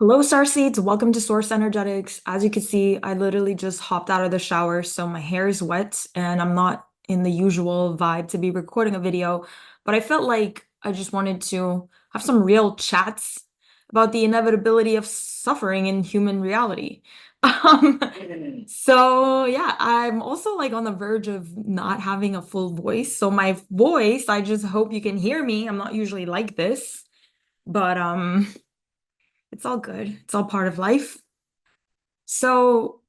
Hello, Starseeds. Welcome to Source Energetics. As you can see, I literally just hopped out of the shower, so my hair is wet and I'm not in the usual vibe to be recording a video, but I felt like I just wanted to have some real chats about the inevitability of suffering in human reality. Um, so yeah, I'm also like on the verge of not having a full voice. So my voice, I just hope you can hear me. I'm not usually like this, but it's all good. It's all part of life. So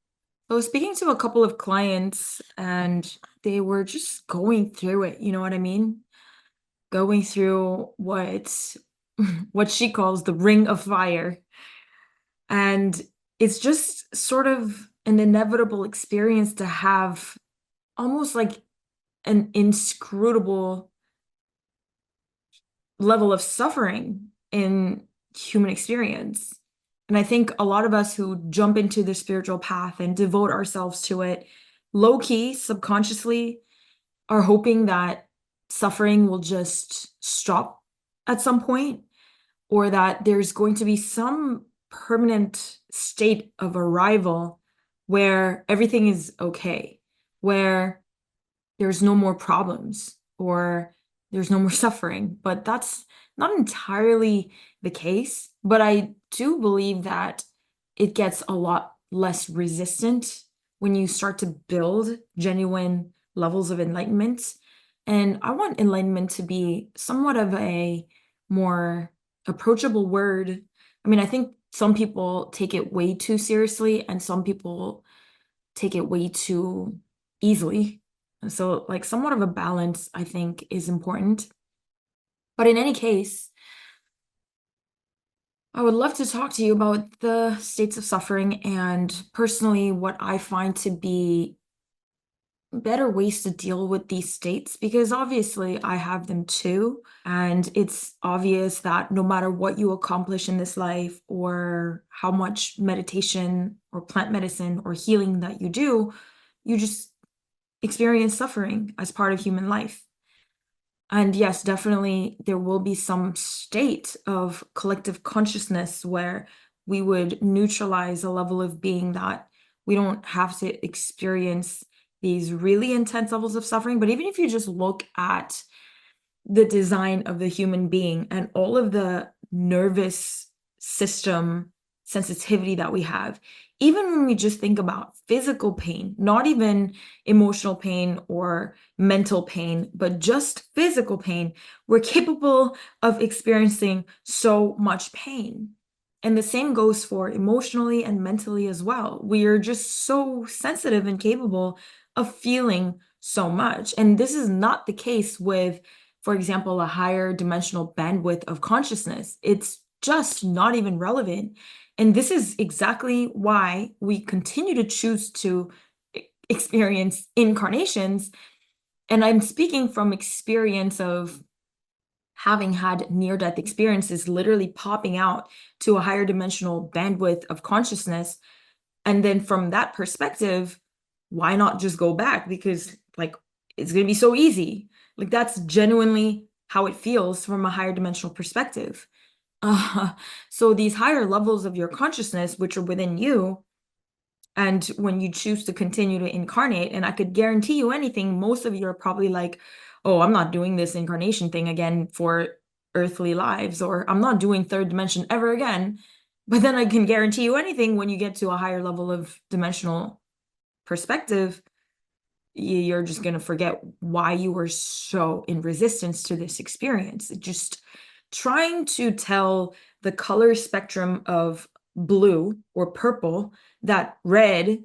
I was speaking to a couple of clients and they were just going through it, you know what I mean? Going through what she calls the ring of fire. And it's just sort of an inevitable experience to have almost like an inscrutable level of suffering in human experience. And I think a lot of us who jump into the spiritual path and devote ourselves to it, low key, subconsciously, are hoping that suffering will just stop at some point, or that there's going to be some permanent state of arrival where everything is okay, where there's no more problems or there's no more suffering. But that's not entirely the case. But I do believe that it gets a lot less resistant when you start to build genuine levels of enlightenment. And I want enlightenment to be somewhat of a more approachable word. I mean, I think some people take it way too seriously and some people take it way too easily. So, like, somewhat of a balance, I think, is important. But in any case, I would love to talk to you about the states of suffering and personally what I find to be better ways to deal with these states, because obviously I have them too. And it's obvious that no matter what you accomplish in this life or how much meditation or plant medicine or healing that you do, you just experience suffering as part of human life. And yes, definitely there will be some state of collective consciousness where we would neutralize a level of being that we don't have to experience these really intense levels of suffering. But even if you just look at the design of the human being and all of the nervous system sensitivity that we have, even when we just think about physical pain, not even emotional pain or mental pain, but just physical pain, we're capable of experiencing so much pain. And the same goes for emotionally and mentally as well. We are just so sensitive and capable of feeling so much. And this is not the case with, for example, a higher dimensional bandwidth of consciousness. It's just not even relevant. And this is exactly why we continue to choose to experience incarnations. And I'm speaking from experience of having had near-death experiences, literally popping out to a higher dimensional bandwidth of consciousness. And then from that perspective, why not just go back? Because like it's going to be so easy. Like that's genuinely how it feels from a higher dimensional perspective. Uh, so these higher levels of your consciousness, which are within you, and when you choose to continue to incarnate, and I could guarantee you anything, most of you are probably like, oh, I'm not doing this incarnation thing again for earthly lives, or I'm not doing third dimension ever again. But then I can guarantee you anything, when you get to a higher level of dimensional perspective, you're just going to forget why you were so in resistance to this experience. Just trying to tell the color spectrum of blue or purple that red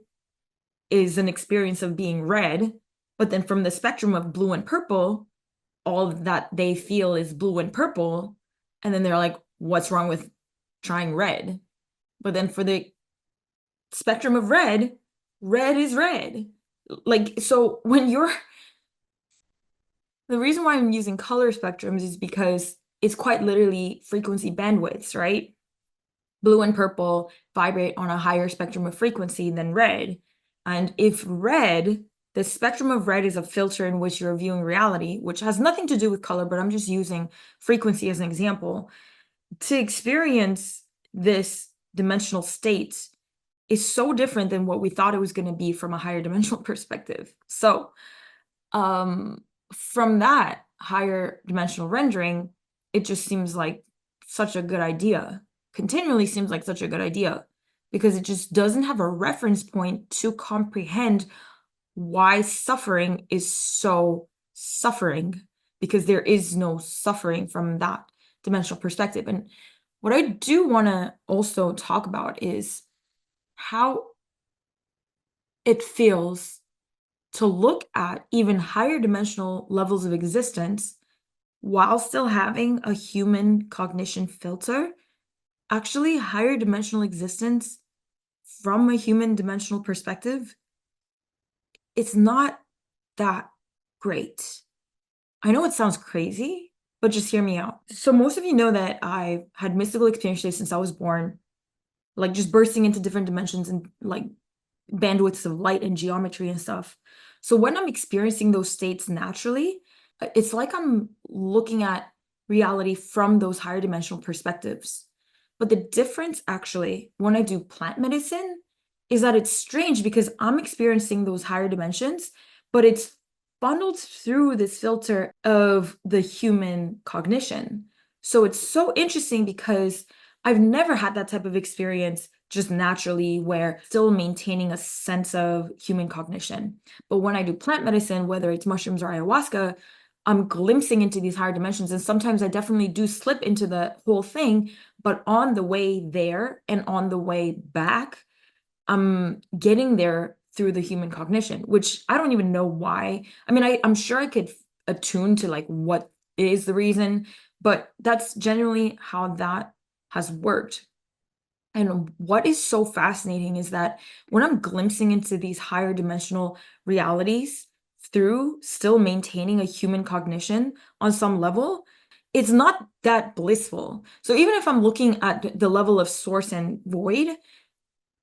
is an experience of being red, but then from the spectrum of blue and purple, all that they feel is blue and purple. And then they're like, what's wrong with trying red? But then for the spectrum of red, red is red. Like, so when you're, the reason why I'm using color spectrums is because it's quite literally frequency bandwidths, right? Blue and purple vibrate on a higher spectrum of frequency than red. And if red, the spectrum of red is a filter in which you're viewing reality, which has nothing to do with color, but I'm just using frequency as an example. To experience this dimensional state is so different than what we thought it was going to be from a higher dimensional perspective. So, from that higher dimensional rendering, it just seems like such a good idea. Continually seems like such a good idea because it just doesn't have a reference point to comprehend why suffering is so suffering, because there is no suffering from that dimensional perspective. And what I do want to also talk about is how it feels to look at even higher dimensional levels of existence while still having a human cognition filter. Actually, higher dimensional existence from a human dimensional perspective, it's not that great. I know it sounds crazy, but just hear me out. So most of you know that I've had mystical experiences since I was born, like just bursting into different dimensions and like bandwidths of light and geometry and stuff. So when I'm experiencing those states naturally, it's like I'm looking at reality from those higher dimensional perspectives. But the difference actually, when I do plant medicine, is that it's strange because I'm experiencing those higher dimensions, but it's funneled through this filter of the human cognition. So it's so interesting because I've never had that type of experience just naturally where still maintaining a sense of human cognition. But when I do plant medicine, whether it's mushrooms or ayahuasca, I'm glimpsing into these higher dimensions. And sometimes I definitely do slip into the whole thing, but on the way there and on the way back, I'm getting there through the human cognition, which I don't even know why. I mean, I'm sure I could attune to like what is the reason, but that's generally how that has worked. And what is so fascinating is that when I'm glimpsing into these higher dimensional realities through still maintaining a human cognition on some level, it's not that blissful. So even if I'm looking at the level of source and void,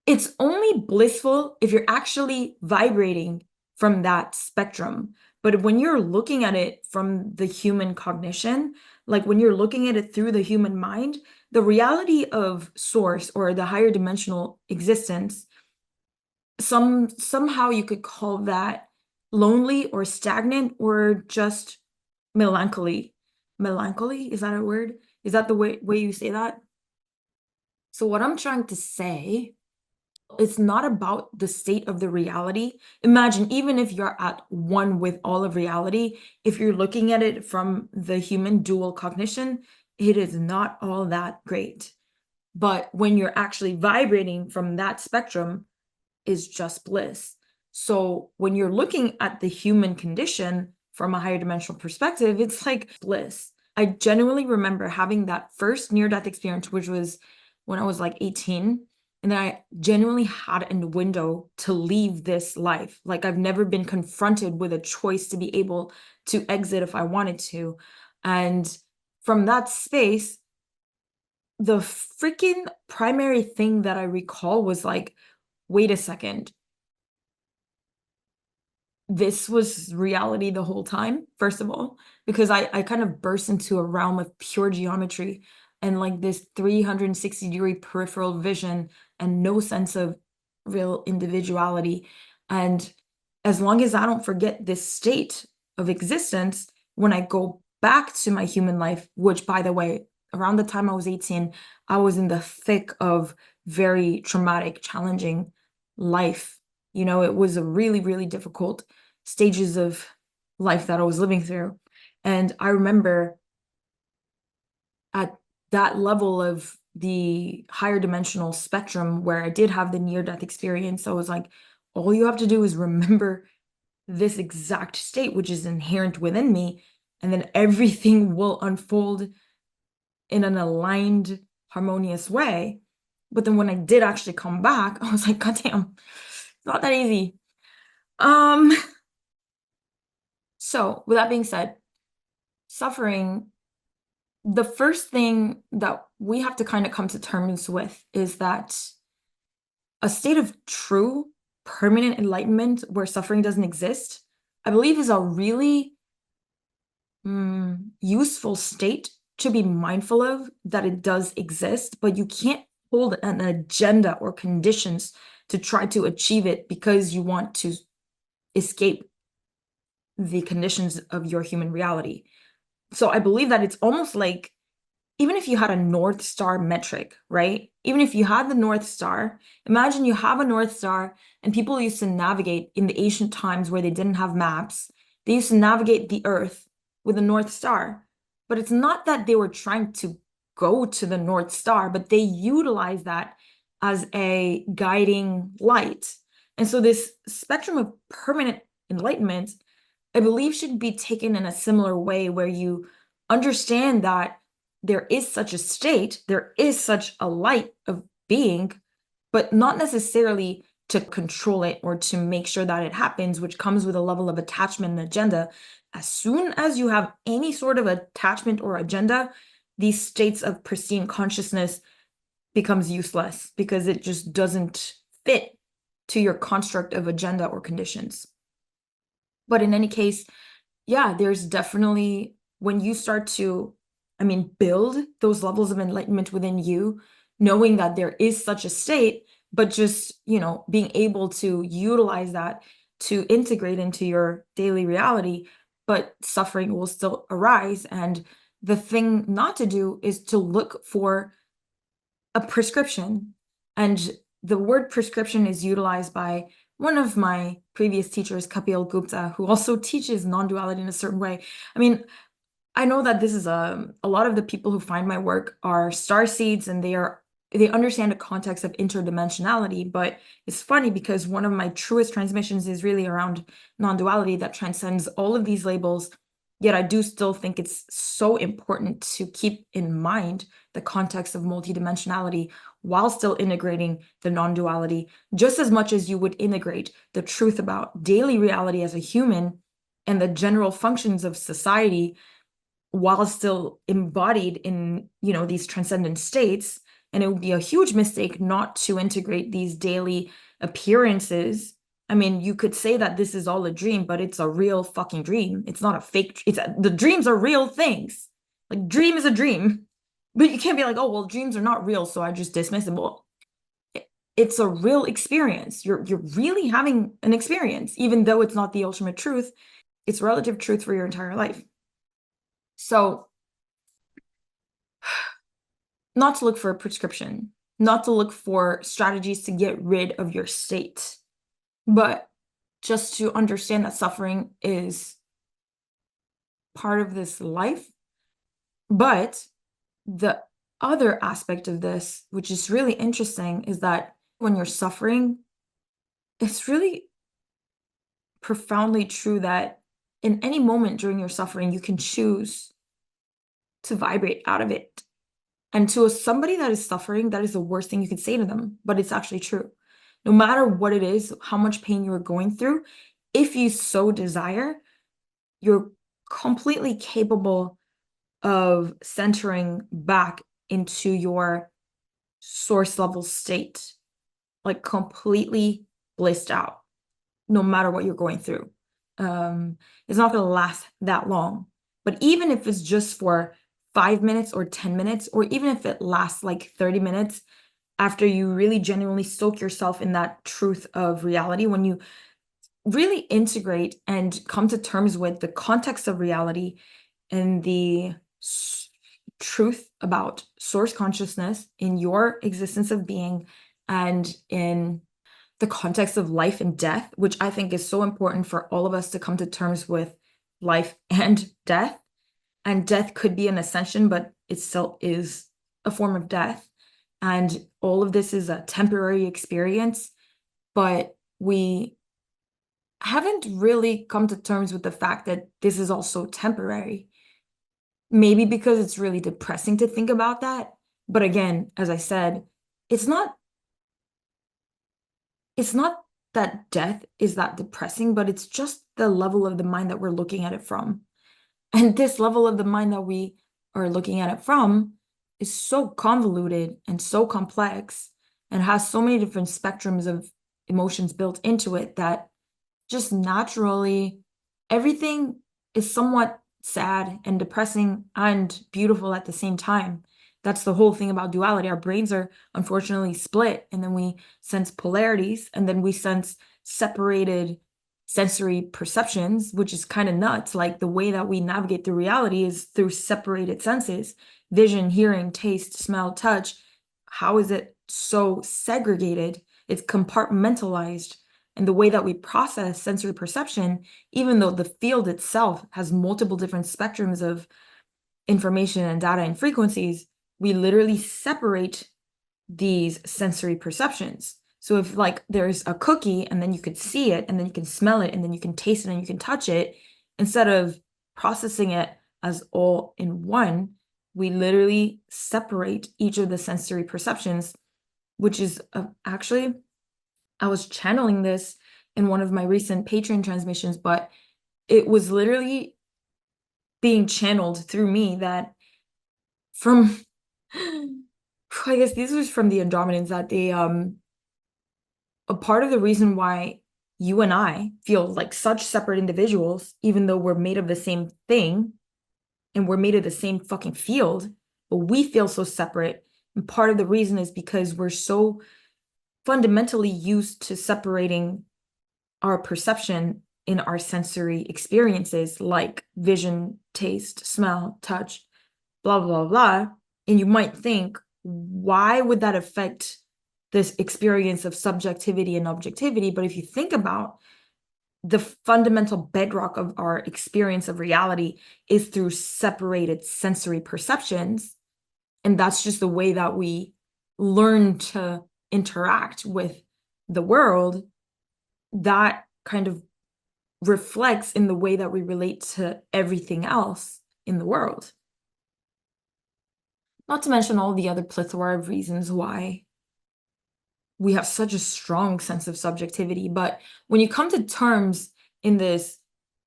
it's only blissful if you're actually vibrating from that spectrum. But when you're looking at it from the human cognition, like when you're looking at it through the human mind, the reality of source or the higher dimensional existence, somehow you could call that lonely or stagnant or just melancholy. Melancholy, is that a word? Is that the way you say that? So what I'm trying to say, it's not about the state of the reality. Imagine, even if you're at one with all of reality, if you're looking at it from the human dual cognition, it is not all that great. But when you're actually vibrating from that spectrum, is just bliss. So when you're looking at the human condition from a higher dimensional perspective, it's like bliss. I genuinely remember having that first near-death experience, which was when I was like 18. And then I genuinely had a window to leave this life. Like I've never been confronted with a choice to be able to exit if I wanted to. And from that space, the freaking primary thing that I recall was like, wait a second, this was reality the whole time, first of all, because I kind of burst into a realm of pure geometry and like this 360-degree peripheral vision and no sense of real individuality. And as long as I don't forget this state of existence, when I go back to my human life, which by the way, around the time I was 18, I was in the thick of very traumatic, challenging life. You know, it was a really, really difficult stages of life that I was living through. And I remember at that level of the higher dimensional spectrum where I did have the near-death experience, I was like, all you have to do is remember this exact state, which is inherent within me, and then everything will unfold in an aligned, harmonious way. But then when I did actually come back, I was like, God damn, it's not that easy. So with that being said, suffering, the first thing that we have to kind of come to terms with is that a state of true permanent enlightenment where suffering doesn't exist, I believe is a really useful state to be mindful of, that it does exist, but you can't hold an agenda or conditions to try to achieve it because you want to escape the conditions of your human reality. So I believe that it's almost like, even if you had a North Star metric, right? Even if you had the North Star, imagine you have a North Star, and people used to navigate in the ancient times where they didn't have maps. They used to navigate the earth with a North Star. But it's not that they were trying to go to the North Star, but they utilized that as a guiding light. And so this spectrum of permanent enlightenment, I believe, should be taken in a similar way, where you understand that there is such a state, there is such a light of being, but not necessarily to control it or to make sure that it happens, which comes with a level of attachment and agenda. As soon as you have any sort of attachment or agenda, these states of pristine consciousness becomes useless because it just doesn't fit to your construct of agenda or conditions. But in any case, yeah, there's definitely, when you start to, build those levels of enlightenment within you, knowing that there is such a state, but just, being able to utilize that to integrate into your daily reality, but suffering will still arise. And the thing not to do is to look for a prescription. And the word prescription is utilized by one of my previous teachers, Kapil Gupta, who also teaches non-duality in a certain way. I know that this is a lot of the people who find my work are starseeds, and they understand the context of interdimensionality. But it's funny because one of my truest transmissions is really around non-duality that transcends all of these labels. Yet I do still think it's so important to keep in mind the context of multidimensionality while still integrating the non-duality, just as much as you would integrate the truth about daily reality as a human and the general functions of society, while still embodied in, these transcendent states. And it would be a huge mistake not to integrate these daily appearances. You could say that this is all a dream, but it's a real fucking dream. It's not a fake. The dreams are real things. Like, dream is a dream, but you can't be like, oh, well, dreams are not real, so I just dismiss them. Well, it's a real experience. You're really having an experience, even though it's not the ultimate truth. It's relative truth for your entire life. So, not to look for a prescription, not to look for strategies to get rid of your state, but just to understand that suffering is part of this life. But the other aspect of this, which is really interesting, is that when you're suffering, it's really profoundly true that in any moment during your suffering, you can choose to vibrate out of it. And to somebody that is suffering, that is the worst thing you could say to them, but it's actually true. No matter what it is, how much pain you're going through, if you so desire, you're completely capable of centering back into your source level state, like completely blissed out, no matter what you're going through. It's not going to last that long. But even if it's just for 5 minutes or 10 minutes, or even if it lasts like 30 minutes, after you really genuinely soak yourself in that truth of reality, when you really integrate and come to terms with the context of reality and the truth about source consciousness in your existence of being and in the context of life and death, which I think is so important for all of us to come to terms with life and death. And death could be an ascension, but it still is a form of death. And all of this is a temporary experience, but we haven't really come to terms with the fact that this is also temporary. Maybe because it's really depressing to think about that. But again, as I said, it's not that death is that depressing, but it's just the level of the mind that we're looking at it from. And this level of the mind that we are looking at it from is so convoluted and so complex and has so many different spectrums of emotions built into it that just naturally everything is somewhat sad and depressing and beautiful at the same time. That's the whole thing about duality. Our brains are unfortunately split, and then we sense polarities, and then we sense separated sensory perceptions, which is kind of nuts. Like the way that we navigate through reality is through separated senses: vision, hearing, taste, smell, touch. How is it so segregated? It's compartmentalized. And the way that we process sensory perception, even though the field itself has multiple different spectrums of information and data and frequencies, we literally separate these sensory perceptions. So if like there's a cookie and then you could see it and then you can smell it and then you can taste it and you can touch it, instead of processing it as all in one, we literally separate each of the sensory perceptions, which is actually, I was channeling this in one of my recent Patreon transmissions, but it was literally being channeled through me that from, I guess this was from the Andromedans, that they, a part of the reason why you and I feel like such separate individuals, even though we're made of the same thing and we're made of the same fucking field, but we feel so separate. And part of the reason is because we're so fundamentally used to separating our perception in our sensory experiences, like vision, taste, smell, touch, blah, blah, blah. And you might think, why would that affect this experience of subjectivity and objectivity? But if you think about the fundamental bedrock of our experience of reality is through separated sensory perceptions. And that's just the way that we learn to interact with the world. That kind of reflects in the way that we relate to everything else in the world. Not to mention all the other plethora of reasons why we have such a strong sense of subjectivity. But when you come to terms in this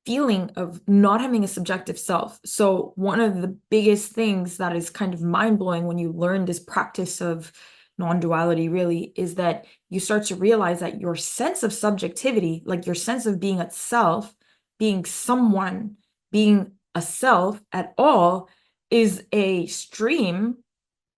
feeling of not having a subjective self, so one of the biggest things that is kind of mind-blowing when you learn this practice of non-duality really is that you start to realize that your sense of subjectivity, like your sense of being a self, being someone, being a self at all, is a stream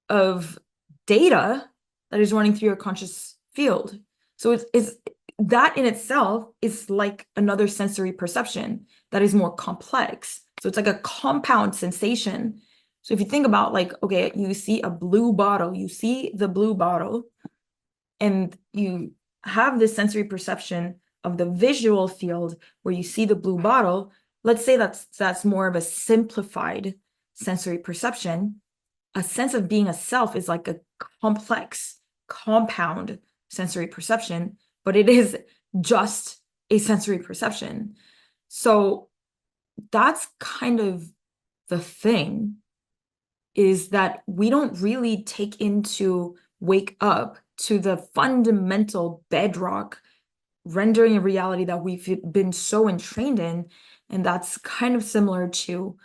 of data that is running through your conscious field. So it's that in itself is like another sensory perception that is more complex. So it's like a compound sensation. So if you think about like, okay, you see a blue bottle, you see the blue bottle, and you have this sensory perception of the visual field where you see the blue bottle. Let's say that's more of a simplified sensory perception. A sense of being a self is like a complex, compound sensory perception, but it is just a sensory perception. So that's kind of the thing, is that we don't really take into wake up to the fundamental bedrock rendering a reality that we've been so entrained in. And that's kind of similar to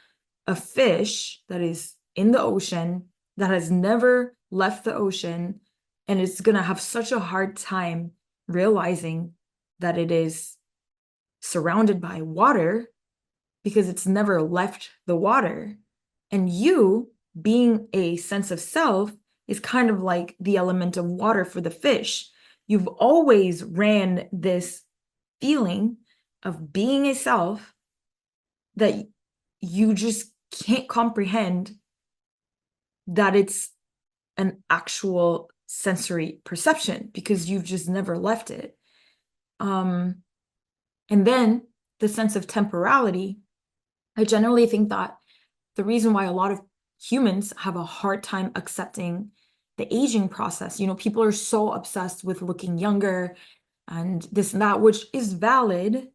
a fish that is in the ocean that has never left the ocean, and it's going to have such a hard time realizing that it is surrounded by water because it's never left the water. And you, being a sense of self, is kind of like the element of water for the fish. You've always ran this feeling of being a self that you just can't comprehend that it's an actual sensory perception because you've just never left it. And then the sense of temporality, I generally think that the reason why a lot of humans have a hard time accepting the aging process, people are so obsessed with looking younger and this and that, which is valid,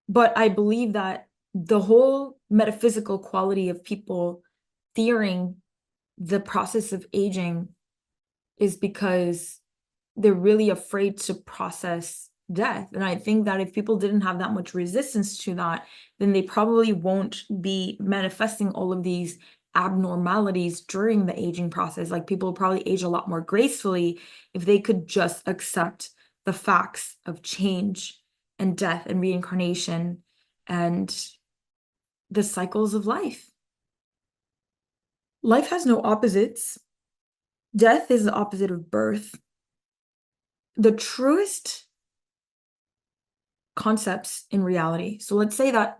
but I believe that the whole metaphysical quality of people fearing the process of aging is because they're really afraid to process death. And I think that if people didn't have that much resistance to that, then they probably won't be manifesting all of these abnormalities during the aging process. Like people probably age a lot more gracefully if they could just accept the facts of change and death and reincarnation and the cycles of life. Life has no opposites. Death is the opposite of birth. The truest concepts in reality. So let's say that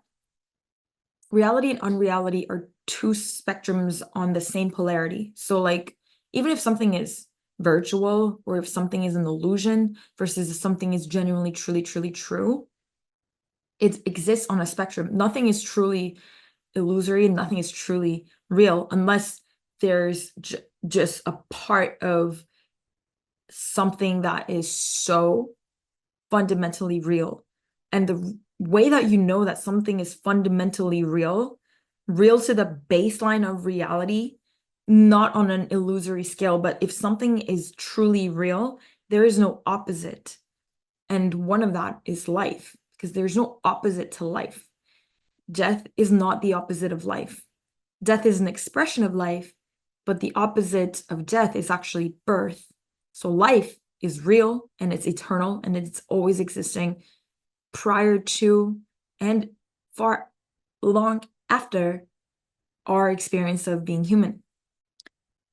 reality and unreality are two spectrums on the same polarity. So like even if something is virtual or if something is an illusion versus if something is genuinely, truly, truly true, it exists on a spectrum. Nothing is truly illusory and nothing is truly real unless there's just a part of something that is so fundamentally real. And the way that you know that something is fundamentally real, real to the baseline of reality, not on an illusory scale, but if something is truly real, there is no opposite. And one of that is life, because there's no opposite to life. Death is not the opposite of life. Death is an expression of life, but the opposite of death is actually birth. So life is real and it's eternal and it's always existing prior to and far long after our experience of being human.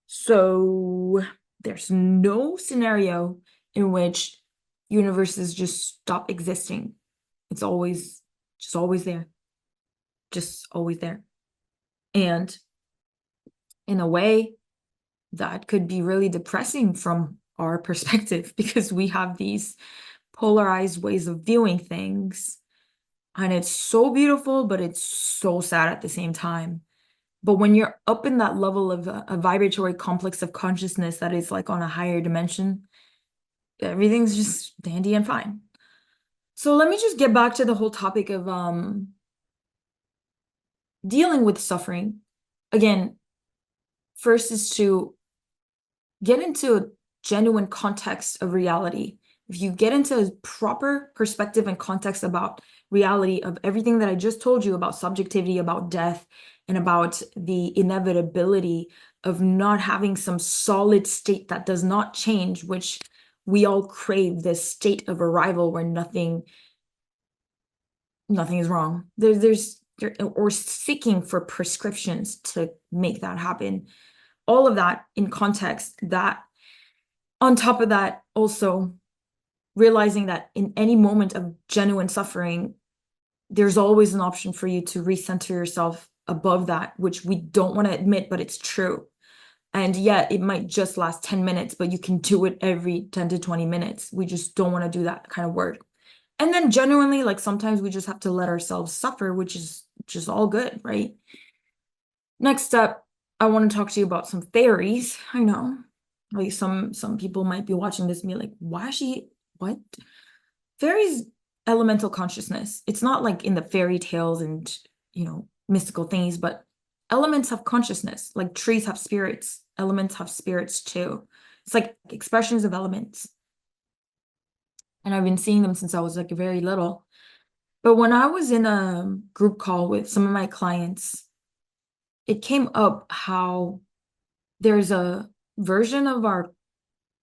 So there's no scenario in which universes just stop existing. It's always just always there. Just always there. And in a way, that could be really depressing from our perspective because we have these polarized ways of viewing things. And it's so beautiful, but it's so sad at the same time. But when you're up in that level of a vibratory complex of consciousness that is like on a higher dimension, everything's just dandy and fine. So let me just get back to the whole topic of dealing with suffering. Again, first is to get into a genuine context of reality. If you get into a proper perspective and context about reality of everything that I just told you about subjectivity, about death, and about the inevitability of not having some solid state that does not change, which we all crave, this state of arrival where nothing is wrong. Or seeking for prescriptions to make that happen. All of that in context, that on top of that, also realizing that in any moment of genuine suffering, there's always an option for you to recenter yourself above that, which we don't want to admit, but it's true. And yet it might just last 10 minutes, but you can do it every 10 to 20 minutes. We just don't want to do that kind of work. And then genuinely, like sometimes we just have to let ourselves suffer, which is just all good, right? Next up, I want to talk to you about some fairies. I know, like some people might be watching this and be like, why is she, what? Fairies, elemental consciousness. It's not like in the fairy tales and, mystical things, but elements have consciousness. Like trees have spirits, elements have spirits too. It's like expressions of elements. And I've been seeing them since I was like very little. But when I was in a group call with some of my clients, it came up how there's a version of our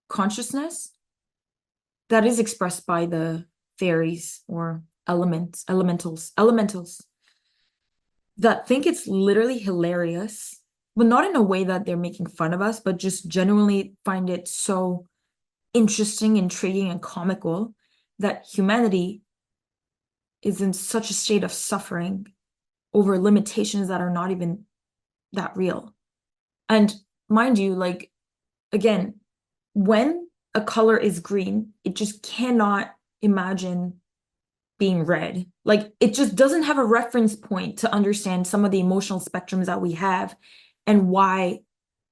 consciousness that is expressed by the fairies or elementals that think it's literally hilarious, but not in a way that they're making fun of us, but just genuinely find it so interesting, intriguing, and comical that humanity is in such a state of suffering over limitations that are not even that real. And mind you, like, again, when a color is green, it just cannot imagine being red. Like, it just doesn't have a reference point to understand some of the emotional spectrums that we have and why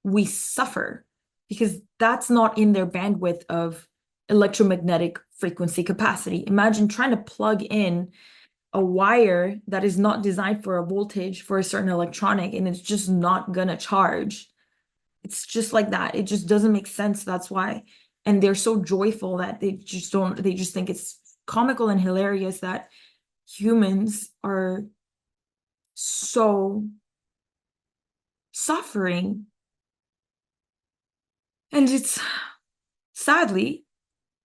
we suffer, because that's not in their bandwidth of electromagnetic frequency capacity. Imagine trying to plug in a wire that is not designed for a voltage for a certain electronic and it's just not gonna charge. It's just like that. It just doesn't make sense. That's why. And they're so joyful that they just think it's comical and hilarious that humans are so suffering. And it's sadly,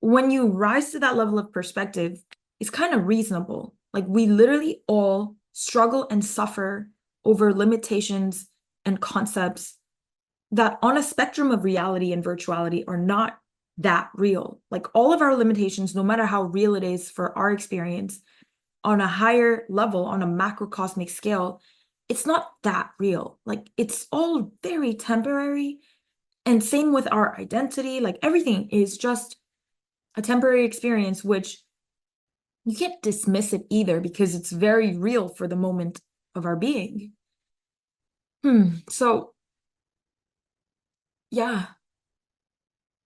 when you rise to that level of perspective, it's kind of reasonable. Like we literally all struggle and suffer over limitations and concepts that on a spectrum of reality and virtuality are not that real. Like all of our limitations, no matter how real it is for our experience, on a higher level, on a macrocosmic scale, it's not that real. Like it's all very temporary. And same with our identity, like everything is just a temporary experience, which you can't dismiss it either because it's very real for the moment of our being. So yeah,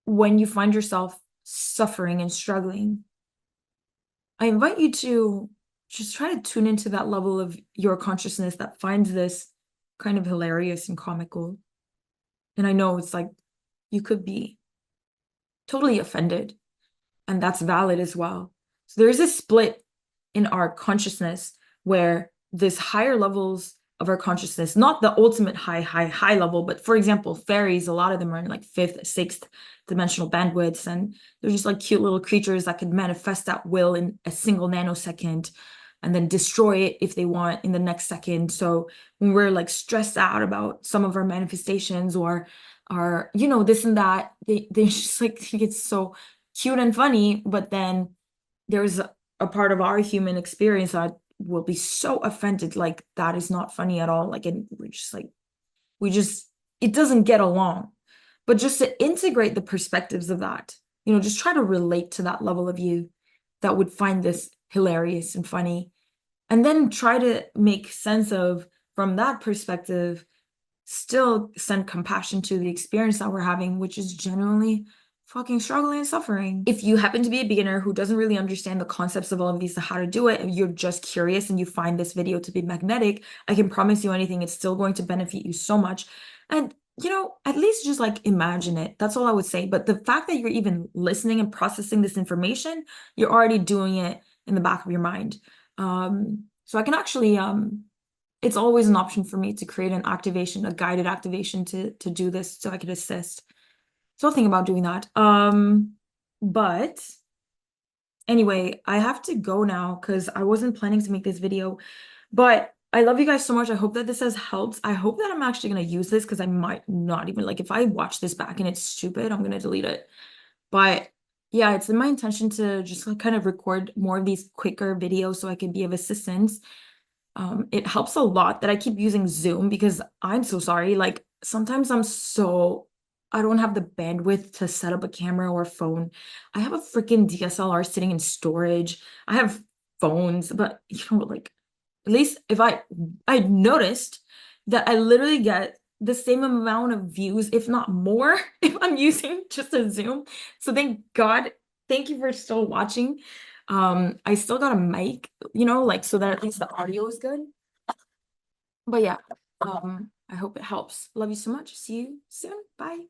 when you find yourself suffering and struggling, I invite you to just try to tune into that level of your consciousness that finds this kind of hilarious and comical. And I know it's like you could be totally offended, and that's valid as well. So there's a split in our consciousness where this higher levels of our consciousness, not the ultimate high level, but for example, fairies, a lot of them are in like fifth, sixth dimensional bandwidths, and they're just like cute little creatures that could manifest that will in a single nanosecond and then destroy it if they want in the next second. So when we're like stressed out about some of our manifestations or our, this and that, they just like think it's so cute and funny, but then there's a part of our human experience that will be so offended, like that is not funny at all. Like, and we're just like, it doesn't get along. But just to integrate the perspectives of that, just try to relate to that level of you that would find this hilarious and funny. And then try to make sense of, from that perspective, still send compassion to the experience that we're having, which is genuinely fucking struggling and suffering. If you happen to be a beginner who doesn't really understand the concepts of all of these, how to do it, and you're just curious and you find this video to be magnetic, I can promise you anything, it's still going to benefit you so much. And at least just like imagine it. That's all I would say. But the fact that you're even listening and processing this information, you're already doing it in the back of your mind. So I can actually it's always an option for me to create an activation, a guided activation to do this so I could assist. So I'll think about doing that. But anyway, I have to go now because I wasn't planning to make this video. But I love you guys so much. I hope that this has helped. I hope that I'm actually going to use this because I might not even, like, if I watch this back and it's stupid, I'm going to delete it. But yeah, it's in my intention to just kind of record more of these quicker videos so I can be of assistance. It helps a lot that I keep using Zoom because I'm so sorry. Like sometimes I don't have the bandwidth to set up a camera or a phone. I have a freaking DSLR sitting in storage. I have phones, but like at least if I noticed that I literally get the same amount of views, if not more, if I'm using just a Zoom. So thank God. Thank you for still watching. I still got a mic, like so that at least the audio is good. But yeah, I hope it helps. Love you so much. See you soon. Bye.